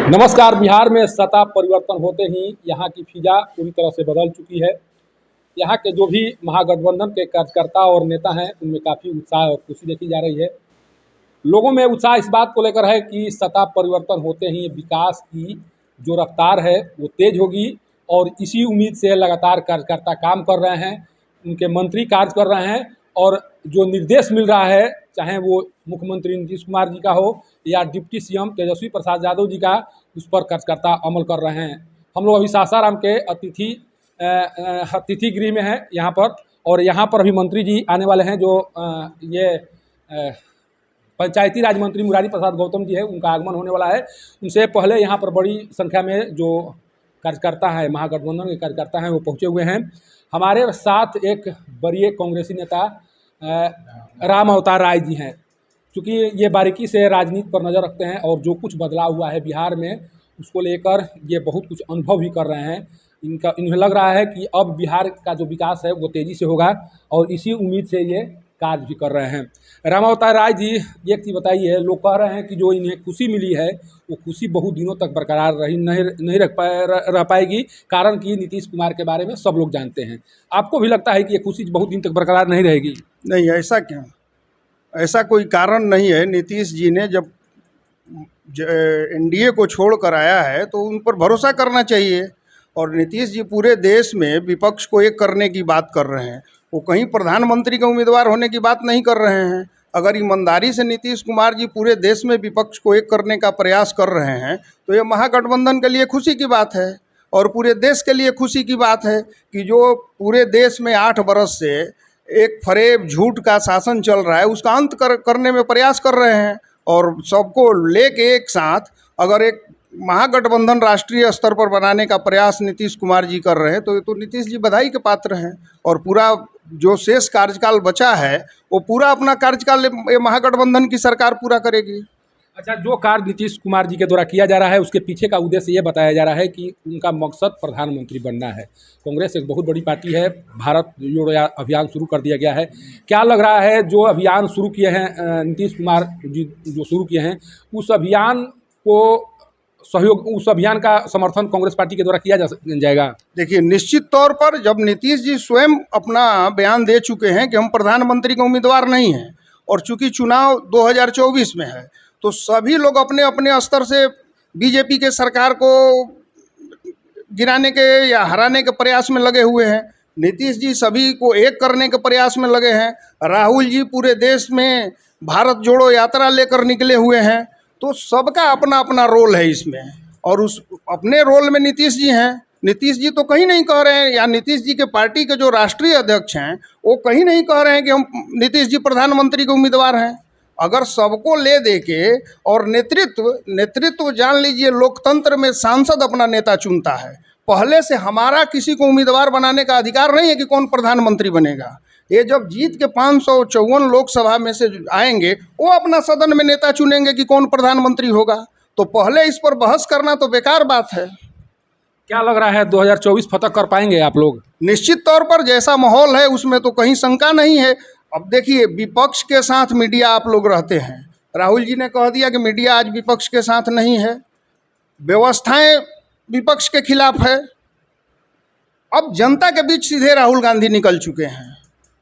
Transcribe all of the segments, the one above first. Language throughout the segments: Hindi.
नमस्कार। बिहार में सत्ता परिवर्तन होते ही यहाँ की फिजा पूरी तरह से बदल चुकी है। यहाँ के जो भी महागठबंधन के कार्यकर्ता और नेता हैं, उनमें काफ़ी उत्साह और खुशी देखी जा रही है। लोगों में उत्साह इस बात को लेकर है कि सत्ता परिवर्तन होते ही विकास की जो रफ्तार है वो तेज होगी, और इसी उम्मीद से लगातार कार्यकर्ता काम कर रहे हैं, उनके मंत्री कार्य कर रहे हैं, और जो निर्देश मिल रहा है, चाहे वो मुख्यमंत्री नीतीश कुमार जी का हो या डिप्टी सीएम तेजस्वी प्रसाद यादव जी का, उस पर कार्यकर्ता अमल कर रहे हैं। हम लोग अभी सासाराम के अतिथि गृह में हैं यहाँ पर, और यहाँ पर अभी मंत्री जी आने वाले हैं। जो पंचायती राज मंत्री मुरारी प्रसाद गौतम जी है, उनका आगमन होने वाला है। उनसे पहले यहाँ पर बड़ी संख्या में जो कार्यकर्ता हैं, महागठबंधन के कार्यकर्ता हैं, वो पहुँचे हुए हैं। हमारे साथ एक वरीय कांग्रेसी नेता राम अवतार राय जी हैं। चूँकि ये बारीकी से राजनीति पर नज़र रखते हैं और जो कुछ बदलाव हुआ है बिहार में, उसको लेकर ये बहुत कुछ अनुभव भी कर रहे हैं। इन्हें लग रहा है कि अब बिहार का जो विकास है वो तेज़ी से होगा, और इसी उम्मीद से ये कार्य भी कर रहे हैं। राम अवतार राय जी, एक चीज़ बताइए, लोग कह रहे हैं कि जो इन्हें खुशी मिली है वो खुशी बहुत दिनों तक बरकरार नहीं रह पाएगी, कारण कि नीतीश कुमार के बारे में सब लोग जानते हैं। आपको भी लगता है कि ये खुशी बहुत दिन तक बरकरार नहीं रहेगी? नहीं, ऐसा क्यों? ऐसा कोई कारण नहीं है। नीतीश जी ने जब एनडीए को छोड़ कर आया है तो उन पर भरोसा करना चाहिए। और नीतीश जी पूरे देश में विपक्ष को एक करने की बात कर रहे हैं, वो कहीं प्रधानमंत्री के उम्मीदवार होने की बात नहीं कर रहे हैं। अगर ईमानदारी से नीतीश कुमार जी पूरे देश में विपक्ष को एक करने का प्रयास कर रहे हैं तो ये महागठबंधन के लिए खुशी की बात है, और पूरे देश के लिए खुशी की बात है कि जो पूरे देश में 8 बरस से एक फरेब झूठ का शासन चल रहा है उसका अंत करने में प्रयास कर रहे हैं। और सबको लेके एक साथ अगर एक महागठबंधन राष्ट्रीय स्तर पर बनाने का प्रयास नीतीश कुमार जी कर रहे हैं तो नीतीश जी बधाई के पात्र हैं। और पूरा जो शेष कार्यकाल बचा है वो पूरा अपना कार्यकाल ये महागठबंधन की सरकार पूरा करेगी। अच्छा, जो कार्य नीतीश कुमार जी के द्वारा किया जा रहा है उसके पीछे का उद्देश्य ये बताया जा रहा है कि उनका मकसद प्रधानमंत्री बनना है। कांग्रेस एक बहुत बड़ी पार्टी है, भारत जोड़ो अभियान शुरू कर दिया गया है। क्या लग रहा है जो अभियान शुरू किए हैं नीतीश कुमार जी, जो शुरू किए हैं, उस अभियान को सहयोग, उस अभियान का समर्थन कांग्रेस पार्टी के द्वारा किया जाएगा? देखिए, निश्चित तौर पर जब नीतीश जी स्वयं अपना बयान दे चुके हैं कि हम प्रधानमंत्री के उम्मीदवार नहीं हैं, और चूंकि चुनाव 2024 में है तो सभी लोग अपने अपने स्तर से बीजेपी के सरकार को गिराने के या हराने के प्रयास में लगे हुए हैं। नीतीश जी सभी को एक करने के प्रयास में लगे हैं। राहुल जी पूरे देश में भारत जोड़ो यात्रा लेकर निकले हुए हैं। तो सबका अपना अपना रोल है इसमें, और उस अपने रोल में नीतीश जी हैं। नीतीश जी तो कहीं नहीं कह रहे हैं, या नीतीश जी के पार्टी के जो राष्ट्रीय अध्यक्ष हैं वो कहीं नहीं कह रहे हैं कि हम नीतीश जी प्रधानमंत्री के उम्मीदवार हैं। अगर सबको ले दे के और नेतृत्व जान लीजिए, लोकतंत्र में सांसद अपना नेता चुनता है। पहले से हमारा किसी को उम्मीदवार बनाने का अधिकार नहीं है कि कौन प्रधानमंत्री बनेगा। ये जब जीत के 554 लोकसभा में से आएंगे वो अपना सदन में नेता चुनेंगे कि कौन प्रधानमंत्री होगा। तो पहले इस पर बहस करना तो बेकार बात है। क्या लग रहा है 2024 फतह कर पाएंगे आप लोग? निश्चित तौर पर जैसा माहौल है उसमें तो कहीं शंका नहीं है। अब देखिए, विपक्ष के साथ मीडिया आप लोग रहते हैं। राहुल जी ने कह दिया कि मीडिया आज विपक्ष के साथ नहीं है, व्यवस्थाएं विपक्ष के खिलाफ है। अब जनता के बीच सीधे राहुल गांधी निकल चुके हैं,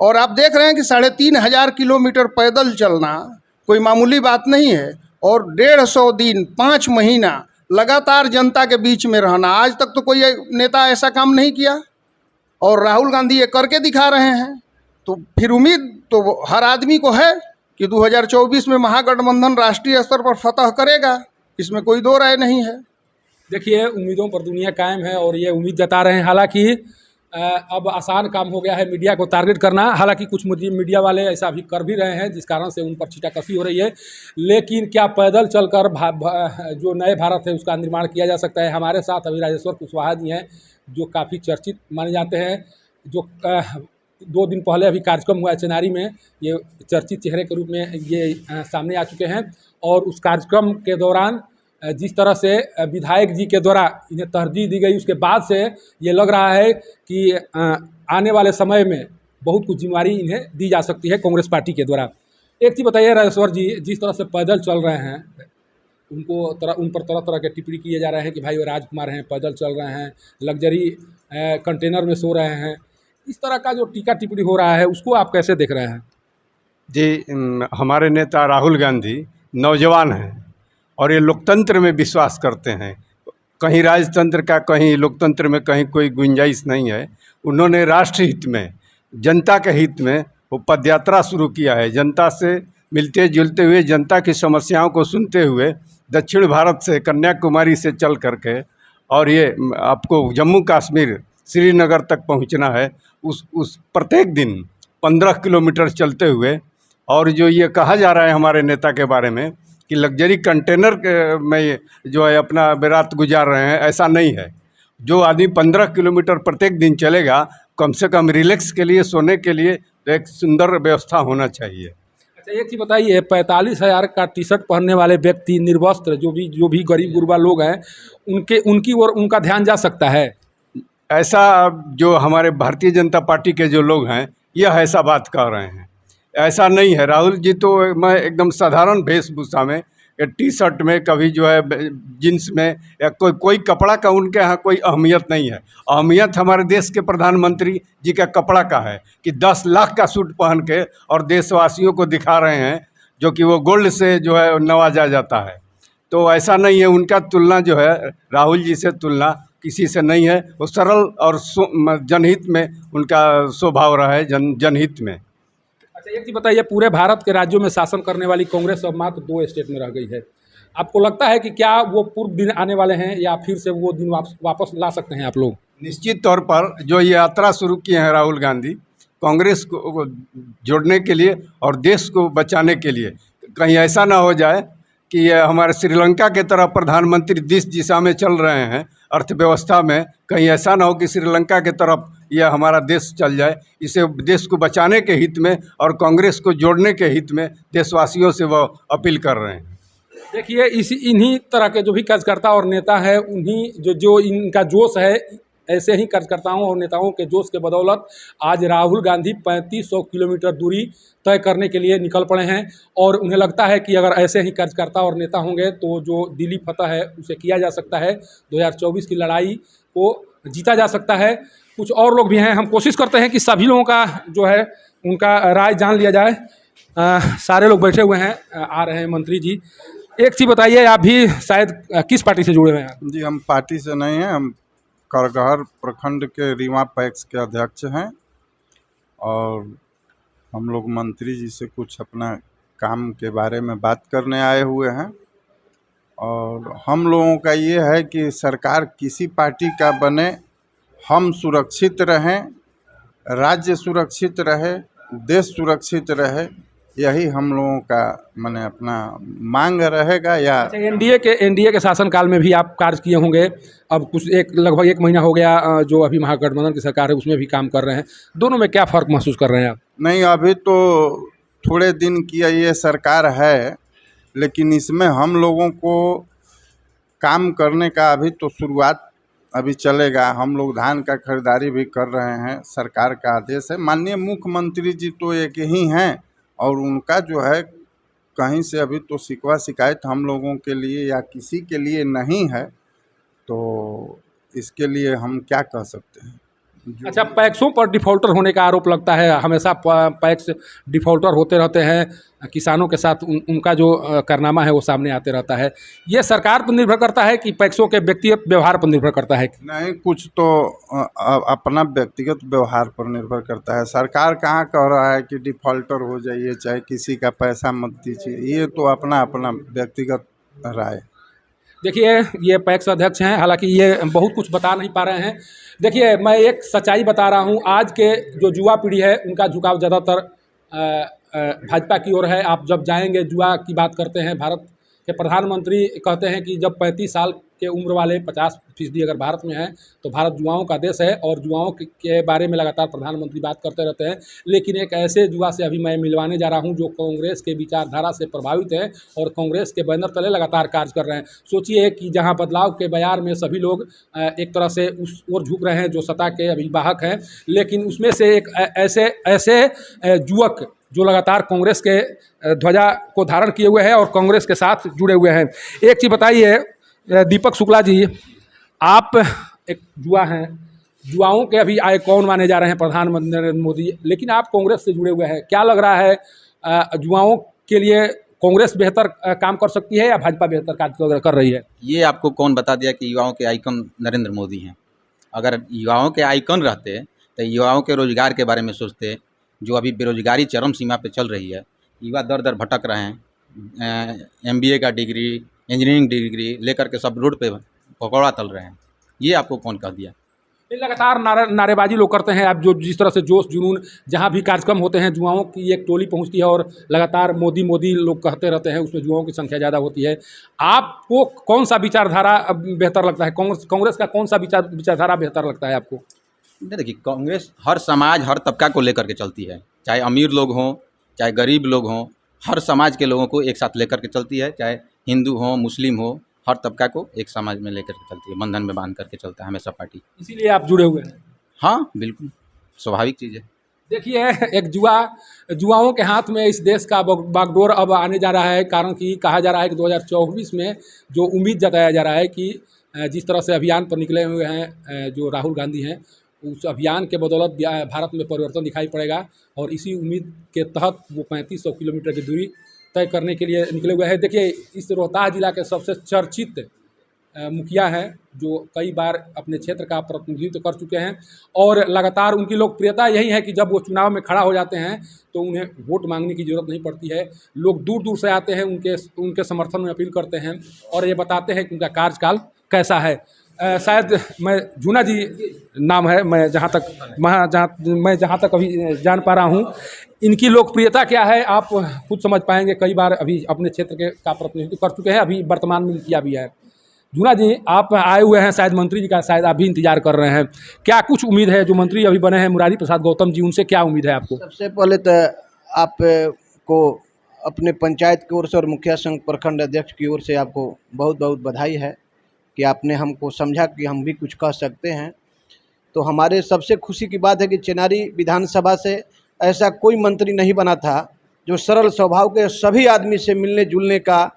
और आप देख रहे हैं कि 3500 किलोमीटर पैदल चलना कोई मामूली बात नहीं है, और 150 दिन 5 महीना लगातार जनता के बीच में रहना, आज तक तो कोई नेता ऐसा काम नहीं किया, और राहुल गांधी ये करके दिखा रहे हैं। तो फिर उम्मीद तो हर आदमी को है कि 2024 में महागठबंधन राष्ट्रीय स्तर पर फतह करेगा, इसमें कोई दो राय नहीं है। देखिए, उम्मीदों पर दुनिया कायम है और ये उम्मीद जता रहे हैं। हालांकि अब आसान काम हो गया है मीडिया को टारगेट करना। हालांकि कुछ मीडिया वाले ऐसा भी कर भी रहे हैं जिस कारण से उन पर छीटाकशी हो रही है। लेकिन क्या पैदल चलकर जो नए भारत है उसका निर्माण किया जा सकता है? हमारे साथ अभी राजेश्वर कुशवाहा जी हैं, जो काफ़ी चर्चित माने जाते हैं, जो 2 दिन पहले अभी कार्यक्रम हुआ है चेनारी में, ये चर्चित चेहरे के रूप में ये सामने आ चुके हैं। और उस कार्यक्रम के दौरान जिस तरह से विधायक जी के द्वारा इन्हें तरजीह दी गई, उसके बाद से ये लग रहा है कि आने वाले समय में बहुत कुछ जिम्मेदारी इन्हें दी जा सकती है कांग्रेस पार्टी के द्वारा। एक चीज़ बताइए राजेश्वर जी, जिस तरह से पैदल चल रहे हैं, उन पर तरह तरह के टिप्पणी किए जा रहे हैं कि भाई वो राजकुमार हैं, पैदल चल रहे हैं, लग्जरी कंटेनर में सो रहे हैं। इस तरह का जो टीका टिप्पणी हो रहा है उसको आप कैसे देख रहे हैं? जी, हमारे नेता राहुल गांधी नौजवान हैं और ये लोकतंत्र में विश्वास करते हैं। कहीं राजतंत्र का, कहीं लोकतंत्र में कहीं कोई गुंजाइश नहीं है। उन्होंने राष्ट्र हित में, जनता के हित में वो पदयात्रा शुरू किया है। जनता से मिलते जुलते हुए, जनता की समस्याओं को सुनते हुए, दक्षिण भारत से कन्याकुमारी से चल करके, और ये आपको जम्मू कश्मीर श्रीनगर तक पहुंचना है। उस प्रत्येक दिन 15 किलोमीटर चलते हुए, और जो ये कहा जा रहा है हमारे नेता के बारे में कि लग्जरी कंटेनर में जो है अपना रात गुजार रहे हैं, ऐसा नहीं है। जो आदमी 15 किलोमीटर प्रत्येक दिन चलेगा, कम से कम रिलैक्स के लिए, सोने के लिए तो एक सुंदर व्यवस्था होना चाहिए। अच्छा, एक चीज़ बताइए, 45,000 का टी शर्ट पहनने वाले व्यक्ति, निर्वस्त्र, जो भी गरीब गुरबा लोग हैं, उनकी ओर उनका ध्यान जा सकता है? ऐसा जो हमारे भारतीय जनता पार्टी के जो लोग हैं, यह ऐसा बात कर रहे हैं। ऐसा नहीं है। राहुल जी तो मैं एकदम साधारण वेशभूषा में, टी शर्ट में, कभी जो है जींस में, या कोई कपड़ा का उनके यहाँ कोई अहमियत नहीं है। अहमियत हमारे देश के प्रधानमंत्री जी का कपड़ा का है कि 10 लाख का सूट पहन के और देशवासियों को दिखा रहे हैं, जो कि वो गोल्ड से जो है नवाजा जाता है। तो ऐसा नहीं है। उनका तुलना जो है राहुल जी से तुलना किसी से नहीं है। वो सरल और जनहित में उनका स्वभाव रहा है, जनहित में। अच्छा, एक चीज़ बताइए, पूरे भारत के राज्यों में शासन करने वाली कांग्रेस अब मात्र 2 स्टेट में रह गई है। आपको लगता है कि क्या वो पूर्व दिन आने वाले हैं, या फिर से वो दिन वापस ला सकते हैं आप लोग? निश्चित तौर पर जो ये यात्रा शुरू किए हैं राहुल गांधी, कांग्रेस को जोड़ने के लिए और देश को बचाने के लिए, कहीं ऐसा ना हो जाए कि ये हमारे श्रीलंका के तरह प्रधानमंत्री जिस दिशा में चल रहे हैं अर्थव्यवस्था में, कहीं ऐसा ना हो कि श्रीलंका के तरफ यह हमारा देश चल जाए। इसे देश को बचाने के हित में और कांग्रेस को जोड़ने के हित में देशवासियों से वो अपील कर रहे हैं। देखिए, इन्हीं तरह के जो भी कार्यकर्ता और नेता हैं, उन्हीं जो इनका जोश है, ऐसे ही कार्यकर्ताओं और नेताओं के जोश के बदौलत आज राहुल गांधी 3500 किलोमीटर दूरी तय करने के लिए निकल पड़े हैं। और उन्हें लगता है कि अगर ऐसे ही कार्यकर्ता और नेता होंगे तो जो दिल्ली फतह है उसे किया जा सकता है, 2024 की लड़ाई को जीता जा सकता है। कुछ और लोग भी हैं, हम कोशिश करते हैं कि सभी लोगों का जो है उनका राय जान लिया जाए। सारे लोग बैठे हुए हैं, आ रहे हैं मंत्री जी। एक चीज़ बताइए, आप भी शायद किस पार्टी से जुड़े हुए हैं? जी, हम पार्टी से नहीं हैं। हम करगहर प्रखंड के रीवा पैक्स के अध्यक्ष हैं और हम लोग मंत्री जी से कुछ अपना काम के बारे में बात करने आए हुए हैं। और हम लोगों का ये है कि सरकार किसी पार्टी का बने, हम सुरक्षित रहें, राज्य सुरक्षित रहे, देश सुरक्षित रहे, यही हम लोगों का माने अपना मांग रहेगा। या एनडीए के शासनकाल में भी आप कार्य किए होंगे। अब लगभग 1 महीना हो गया जो अभी महागठबंधन की सरकार है उसमें भी काम कर रहे हैं। दोनों में क्या फ़र्क महसूस कर रहे हैं आप? नहीं, अभी तो थोड़े दिन की ये सरकार है, लेकिन इसमें हम लोगों को काम करने का अभी तो शुरुआत अभी चलेगा। हम लोग धान का खरीदारी भी कर रहे हैं, सरकार का आदेश है। माननीय मुख्यमंत्री जी तो एक ही हैं और उनका जो है कहीं से अभी तो शिकवा शिकायत हम लोगों के लिए या किसी के लिए नहीं है, तो इसके लिए हम क्या कह सकते हैं। अच्छा, पैक्सों पर डिफ़ॉल्टर होने का आरोप लगता है। हमेशा पैक्स डिफ़ॉल्टर होते रहते हैं, किसानों के साथ उनका जो कारनामा है वो सामने आते रहता है। ये सरकार पर निर्भर करता है कि पैक्सों के व्यक्तिगत व्यवहार पर निर्भर करता है? नहीं, कुछ तो अपना व्यक्तिगत व्यवहार पर निर्भर करता है। सरकार कहाँ कह रहा है कि डिफ़ॉल्टर हो जाइए, चाहे किसी का पैसा मत दीजिए। ये तो अपना अपना व्यक्तिगत राय। देखिए, ये पैक्स अध्यक्ष हैं, हालांकि ये बहुत कुछ बता नहीं पा रहे हैं। देखिए, मैं एक सच्चाई बता रहा हूँ। आज के जो युवा पीढ़ी है उनका झुकाव ज़्यादातर भाजपा की ओर है। आप जब जाएंगे, युवा की बात करते हैं, भारत के प्रधानमंत्री कहते हैं कि जब 35 साल के उम्र वाले 50% अगर भारत में हैं तो भारत युवाओं का देश है, और युवाओं के बारे में लगातार प्रधानमंत्री बात करते रहते हैं। लेकिन एक ऐसे युवा से अभी मैं मिलवाने जा रहा हूं जो कांग्रेस के विचारधारा से प्रभावित है और कांग्रेस के बैनर तले लगातार कार्य कर रहे हैं। सोचिए कि जहां बदलाव के बयार में सभी लोग एक तरह से उस ओर झुक रहे हैं जो सत्ता के अभिवाहक हैं, लेकिन उसमें से एक ऐसे युवक जो लगातार कांग्रेस के ध्वजा को धारण किए हुए हैं और कांग्रेस के साथ जुड़े हुए हैं। एक चीज़ बताइए दीपक शुक्ला जी, आप एक युवा हैं, युवाओं के अभी आइकॉन माने जा रहे हैं प्रधानमंत्री नरेंद्र मोदी, लेकिन आप कांग्रेस से जुड़े हुए हैं। क्या लग रहा है युवाओं के लिए कांग्रेस बेहतर काम कर सकती है या भाजपा बेहतर कार्य कर रही है? ये आपको कौन बता दिया कि युवाओं के आइकन नरेंद्र मोदी हैं? अगर युवाओं के आइकन रहते तो युवाओं के रोजगार के बारे में सोचते। जो अभी बेरोजगारी चरम सीमा पे चल रही है, युवा दर दर भटक रहे हैं, MBA का डिग्री, इंजीनियरिंग डिग्री लेकर के सब रोड पे पकौड़ा तल रहे हैं। ये आपको कौन कह दिया? ये लगातार नारेबाजी लोग करते हैं। आप जो जिस तरह से जोश जुनून, जहाँ भी कार्यक्रम होते हैं युवाओं की एक टोली पहुंचती है और लगातार मोदी मोदी लोग कहते रहते हैं, उसमें युवाओं की संख्या ज़्यादा होती है। आपको कौन सा विचारधारा बेहतर लगता है? कांग्रेस का कौन सा विचारधारा बेहतर लगता है आपको? देखिए, कांग्रेस हर समाज हर तबका को लेकर के चलती है, चाहे अमीर लोग हों चाहे गरीब लोग हों, हर समाज के लोगों को एक साथ लेकर के चलती है। चाहे हिंदू हो मुस्लिम हो, हर तबका को एक समाज में लेकर के चलती है, बंधन में बांध करके चलता है हमेशा पार्टी। इसीलिए आप जुड़े हुए हैं? हाँ बिल्कुल, स्वाभाविक चीज़ है। देखिए, एक युवाओं के हाथ में इस देश का बागडोर अब आने जा रहा है, कारण कि कहा जा रहा है कि 2024 में जो उम्मीद जताया जा रहा है कि जिस तरह से अभियान पर निकले हुए हैं जो राहुल गांधी हैं, उस अभियान के बदौलत भारत में परिवर्तन दिखाई पड़ेगा और इसी उम्मीद के तहत वो 3500 किलोमीटर की दूरी तय करने के लिए निकले हुए हैं। देखिए, इस रोहतास जिला के सबसे चर्चित मुखिया हैं जो कई बार अपने क्षेत्र का प्रतिनिधित्व कर चुके हैं और लगातार उनकी लोकप्रियता यही है कि जब वो चुनाव में खड़ा हो जाते हैं तो उन्हें वोट मांगने की ज़रूरत नहीं पड़ती है। लोग दूर दूर से आते हैं, उनके समर्थन में अपील करते हैं और ये बताते हैं कि उनका कार्यकाल कैसा है। शायद मैं जूना जी नाम है, मैं जहाँ तक अभी जान पा रहा हूँ, इनकी लोकप्रियता क्या है आप खुद समझ पाएंगे। कई बार अभी अपने क्षेत्र का प्रतिनिधित्व कर चुके हैं, अभी वर्तमान में किया भी है। जूना जी, आप आए हुए हैं, शायद मंत्री जी का शायद आप भी इंतजार कर रहे हैं। क्या कुछ उम्मीद है? जो मंत्री अभी बने हैं मुरारी प्रसाद गौतम जी, उनसे क्या उम्मीद है आपको? सबसे पहले तो आपको अपने पंचायत की ओर से और मुखिया संघ प्रखंड अध्यक्ष की ओर से आपको बहुत बहुत बधाई है कि आपने हमको समझा कि हम भी कुछ कह सकते हैं। तो हमारे सबसे खुशी की बात है कि चेनारी विधानसभा से ऐसा कोई मंत्री नहीं बना था जो सरल स्वभाव के सभी आदमी से मिलने जुलने का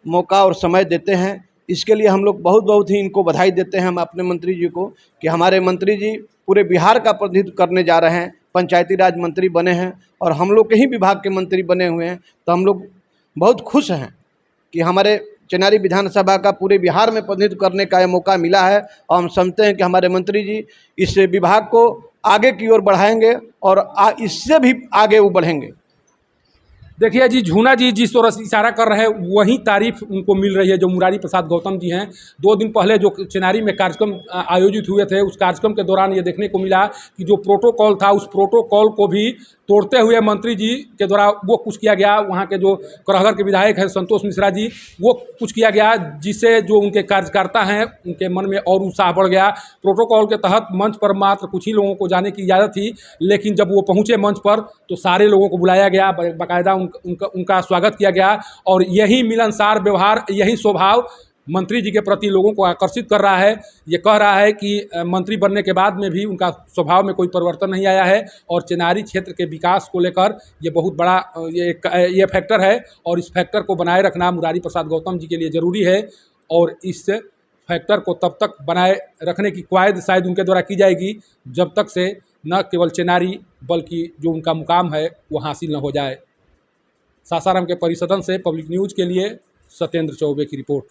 मौका और समय देते हैं। इसके लिए हम लोग बहुत बहुत ही इनको बधाई देते हैं, हम अपने मंत्री जी को, कि हमारे मंत्री जी पूरे बिहार का प्रतिनिधित्व करने जा रहे हैं, पंचायती राज मंत्री बने हैं और हम लोग के ही विभाग के मंत्री बने हुए हैं। तो हम लोग बहुत खुश हैं कि हमारे चेनारी विधानसभा का पूरे बिहार में प्रतिनिधित्व करने का यह मौका मिला है और हम समझते हैं कि हमारे मंत्री जी इस विभाग को आगे की ओर बढ़ाएंगे और इससे भी आगे वो बढ़ेंगे। देखिए जी, झूना जी जिस तरह से इशारा कर रहे हैं वही तारीफ उनको मिल रही है जो मुरारी प्रसाद गौतम जी हैं। 2 दिन पहले जो चेनारी में कार्यक्रम आयोजित हुए थे, उस कार्यक्रम के दौरान ये देखने को मिला कि जो प्रोटोकॉल था, उस प्रोटोकॉल को भी तोड़ते हुए मंत्री जी के द्वारा वो कुछ किया गया। वहाँ के जो करहगर के विधायक हैं संतोष मिश्रा जी, वो कुछ किया गया जिससे जो उनके कार्यकर्ता हैं उनके मन में और उत्साह बढ़ गया। प्रोटोकॉल के तहत मंच पर मात्र कुछ ही लोगों को जाने की इजाज़त थी, लेकिन जब वो पहुँचे मंच पर तो सारे लोगों को बुलाया गया, बाकायदा उनका स्वागत किया गया और यही मिलनसार व्यवहार, यही स्वभाव मंत्री जी के प्रति लोगों को आकर्षित कर रहा है। ये कह रहा है कि मंत्री बनने के बाद में भी उनका स्वभाव में कोई परिवर्तन नहीं आया है और चेनारी क्षेत्र के विकास को लेकर ये बहुत बड़ा ये फैक्टर है और इस फैक्टर को बनाए रखना मुरारी प्रसाद गौतम जी के लिए ज़रूरी है और इस फैक्टर को तब तक बनाए रखने की क्वायद शायद उनके द्वारा की जाएगी जब तक से न केवल चेनारी बल्कि जो उनका मुकाम है वो हासिल न हो जाए। सासाराम के परिसदन से पब्लिक न्यूज़ के लिए सत्येंद्र चौबे की रिपोर्ट।